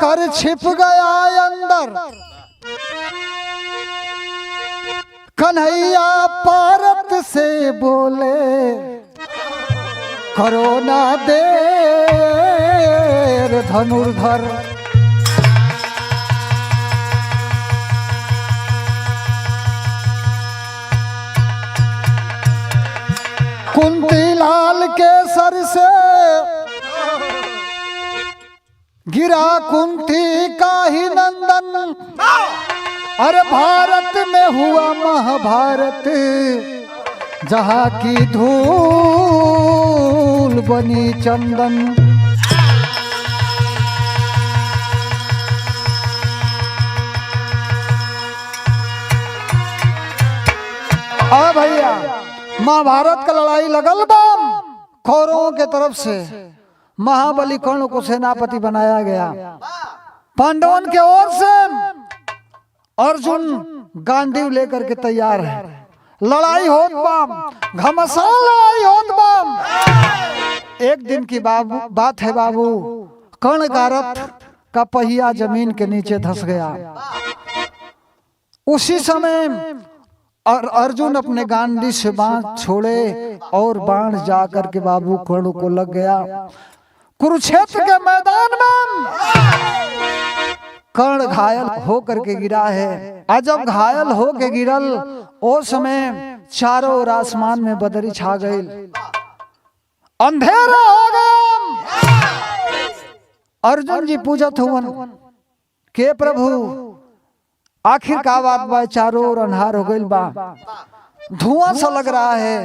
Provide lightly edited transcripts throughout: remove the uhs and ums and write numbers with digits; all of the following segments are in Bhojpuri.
कर छिप गया अंदर, कन्हैया पारत से बोले करो ना देर धनुर्धर। कुंती लाल के सर से गिरा कुंती का ही नंदन, अरे भारत में हुआ महाभारत, जहाँ की धूल बनी चंदन। आ भैया महाभारत का लड़ाई लगल बम, कौरवों के तरफ से महाबली कर्ण को सेनापति बनाया गया, पांडवों के ओर से अर्जुन गांडीव लेकर के तैयार है। लड़ाई होत बम, घमासान लड़ाई होत बम। एक दिन की बात है बाबू, कर्ण का रथ का पहिया जमीन के नीचे धंस गया। उसी समय और अर्जुन अपने गांडी से बाण छोड़े और बाण जाकर के बाबू कर्ण को लग गया। कुरुक्षेत्र के मैदान में कर्ण घायल होकर के गिरा है। और जब घायल हो के गिरल, उस समय चारों ओर आसमान में बदरी छा गई, अंधेरा हो गया। अर्जुन जी पूछत हुवन के प्रभु आखिर का बात बा, चारों ओर अंधार हो गइल बा, धुआं सा लग रहा है।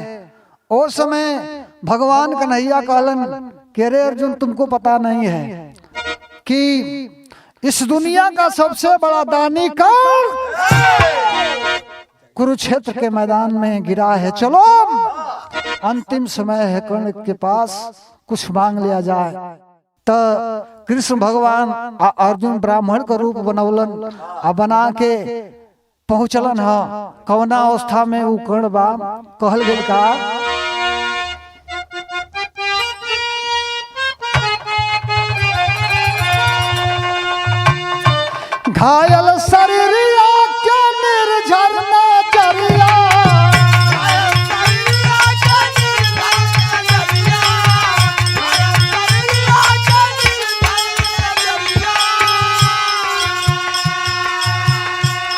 उस समय भगवान कन्हैया कहलन कि अरे अर्जुन, तुमको पता नहीं है कि इस दुनिया का सबसे बड़ा दानी कर्ण कुरुक्षेत्र के मैदान में गिरा है। चलो अंतिम समय है, कर्ण के पास कुछ मांग लिया जाए। तो कृष्ण भगवान अर्जुन ब्राह्मण का रूप बनौलन, बना के पहुंचलन है। कौना अवस्था में वो कर्ण बा, कहल गेल का घायल शरीरिया क्या निर्झर नजरिया,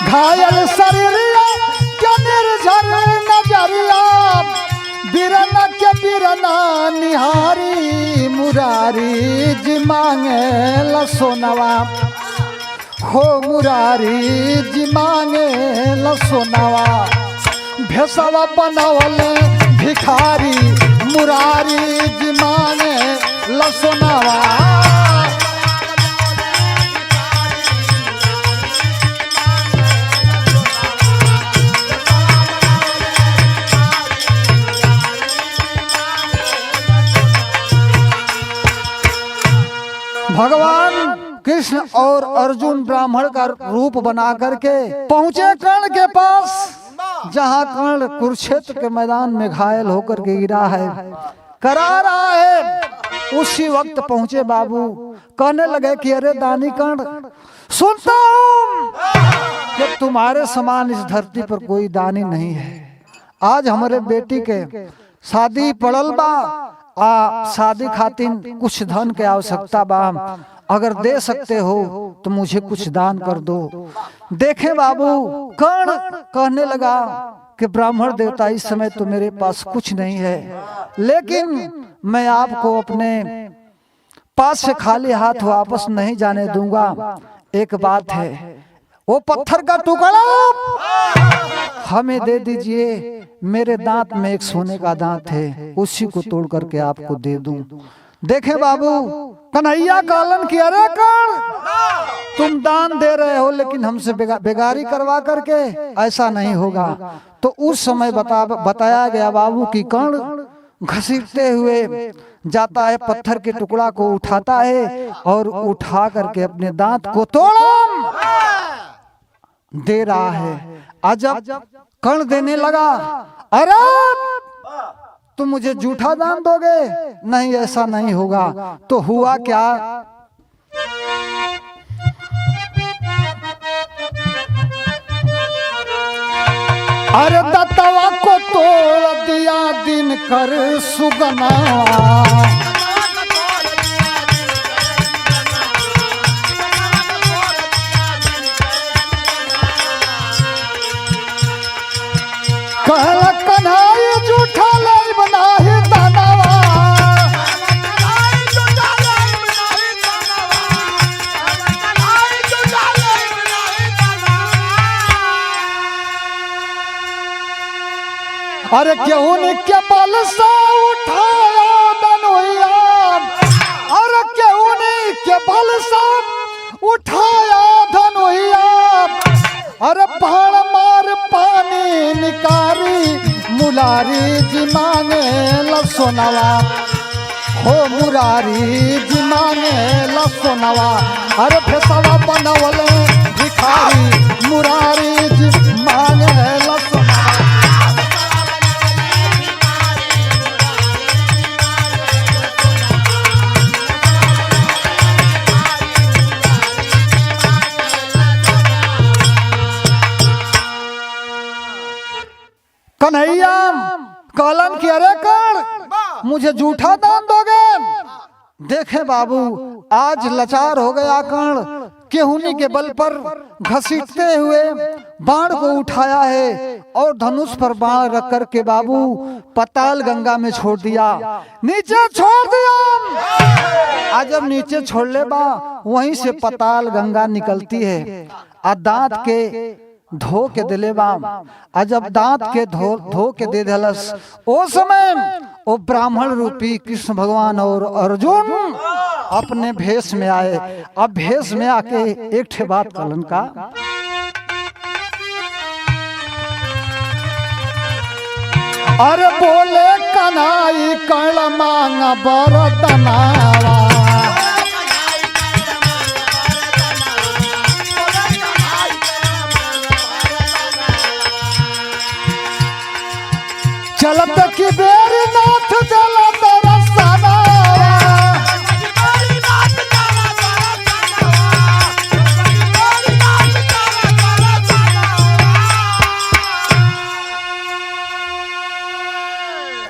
घायल शरीरिया क्या निर्झर नजरिया, बिरन के बिरना निहारी मुरारी जी मांगे लसोनवा, हो मुरारी जी मांगे लसोनवा, भेसवा बनवले भिखारी मुरारी जी मांगे लसोनवा। भगवान कृष्ण और अर्जुन ब्राह्मण का रूप बना करके पहुंचे कर्ण के पास, जहां कर्ण कुरुक्षेत्र के मैदान में घायल होकर के गिरा है, करा रहा है। उसी वक्त पहुंचे बाबू, कहने लगे कि अरे दानी कर्ण, सुनता हूं कि तुम्हारे समान इस धरती पर कोई दानी नहीं है। आज हमारे बेटी के शादी पड़ल बा, शादी खातिर कुछ धन के आवश्यकता बा, अगर दे सकते हो तो मुझे कुछ दान कर दो। देखे बाबू, कर्ण कहने लगा कि ब्राह्मण देवता, इस समय तो मेरे पास कुछ नहीं है, लेकिन मैं आपको अपने पास से खाली हाथ वापस नहीं जाने दूंगा। एक बात है, वो पत्थर का टुकड़ा हमें दे दीजिए, मेरे दांत में एक सोने का दांत है, उसी को तोड़ करके आपको दे दूं। देखे बाबू, कन्हैया कालन की अरे कर्ण, तुम दान दे रहे हो लेकिन हमसे बेगारी करवा करके ऐसा नहीं होगा। तो उस समय बताया गया बाबू कि कर्ण घसीटते हुए जाता है, पत्थर के टुकड़ा को उठाता है और उठा करके अपने दांत को तोड़ दे रहा है। अजब कर्ण देने लगा, अरे तुम मुझे झूठा दान दोगे? नहीं, ऐसा नहीं होगा। तो हुआ क्या, अरे दत्तवा को तोड़ दिया दिन कर सुगना। कहला कन्हई झूठा लाई बनाही दानवा। अरे केहू ने के बल से उठाया धनुया। अरे केहू ने के बल से उठाया धनुया। अरे पहाड़ मार पानी निकारी मुरारी जी मांगे लसोनवा। हो मुरारी जी मांगे लसोनवा। अरे फेसवा बनवले भिखारी मुरारी जी मांगे लसोनवा। कन्हैया कलन की अरे कर्ण मुझे झूठा दान दोगे। देखे बाबू आज लाचार हो गया कर्ण, केहूनी के बल पर घसीटते हुए बाण को उठाया है और धनुष पर बाण रख कर के बाबू पताल गंगा में छोड़ दिया, नीचे छोड़ दिया। आज जब नीचे छोड़ ले बा वहीं से पताल गंगा निकलती है और दांत के धो के दिले बाम। आज जब दांत के धो के दे दलस ओ समय वो ब्राह्मण रूपी कृष्ण भगवान और अर्जुन अपने भेष में आए। अब भेष में आके एक ठे बात कलन का, अरे बोले कन्हई कर्ण मांगा बरदनावा। चलत की बेर नाथ जला तेरा सना।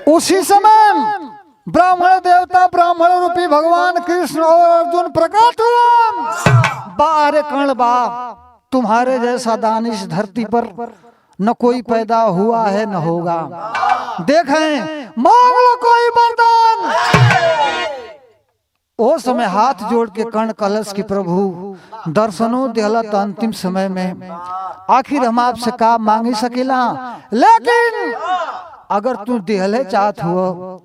उसी समय ब्राह्मण देवता ब्राह्मण रूपी भगवान कृष्ण और अर्जुन प्रकट हुआ। बारे कर्ण बा तुम्हारे जैसा दानिश धरती पर न कोई पैदा हुआ है न होगा। देखें मांग लो कोई वरदान। ओ समय हाथ जोड़ के कर्ण कलश की प्रभु दर्शनों दिहलत अंतिम समय में। आखिर हम आपसे का मांगी सकेला, लेकिन अगर तू दिहले चाहत हो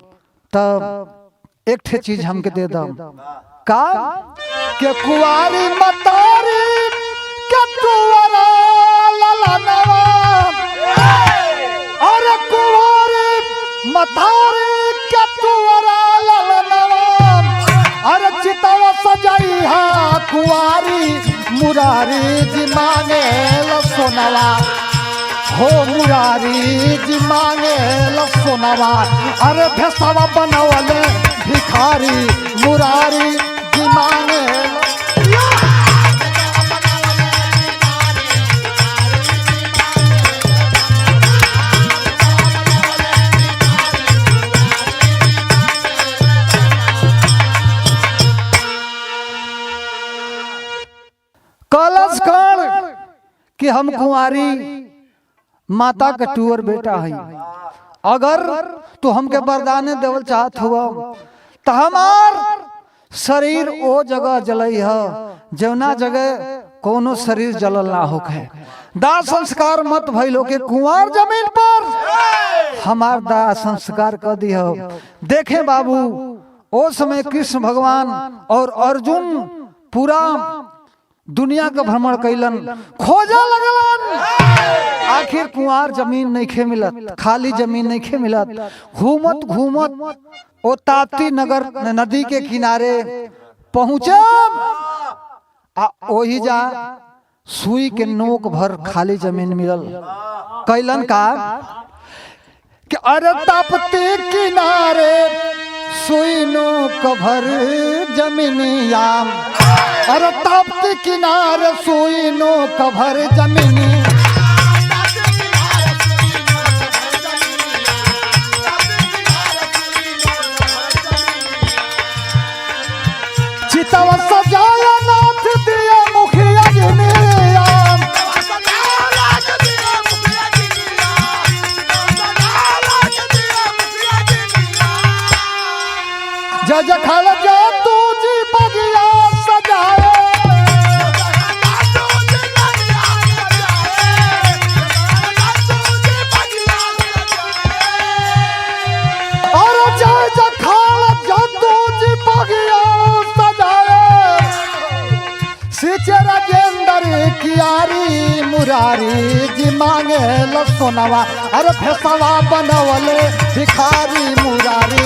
तब एक ठे चीज हमके दे दो। का के कुवारी मतारी के तुवरा ललनवा। अरे कुवारी मतारी के तुवरा ललनवा। अरे चितवा सजाई हा कुवारी मुरारी जी मांगे लसोनवा। हो मुरारी जी मांगे लसोनवा। अरे भेसवा बनवले भिखारी मुरारी जी मांगे। कलश कर्ण कि हम कुंवारी माता का टूअर बेटा है, अगर तू हमके वरदान देवल चाहत हुआ तो हमार शरीर ओ जगह जलई है जवना जगह कोनो शरीर जलल ना होके। दाह संस्कार मत भइलो के कुंवार जमीन पर हमार दाह संस्कार कर दियो। देखे बाबू ओ समय कृष्ण भगवान और अर्जुन पूरा दुनिया का भ्रमण कैलन, खोजा लगलन। आखिर कुंवार जमीन नहीं खे मिलत, खाली जमीन नहीं खे मिलत। घूमत घूमत ओ ताप्ती नगर नदी के किनारे पहुंचे। वही जा सुई के नोक भर खाली जमीन मिलल। कैलन का कि अरे ताप्ती किनारे सुई नोक भर जमीनिया। अरे ताप्ती किनारे सुई नोक भर जमीनी। जय जखड़ जा तू जी बगिया सजाए और जय जखड़ जा तू जी बगिया सजाए सीचे राजेंद्र कियारी मुरारी जी मांगे सोनवा अरे फेसवा बनवले भिखारी मुरारी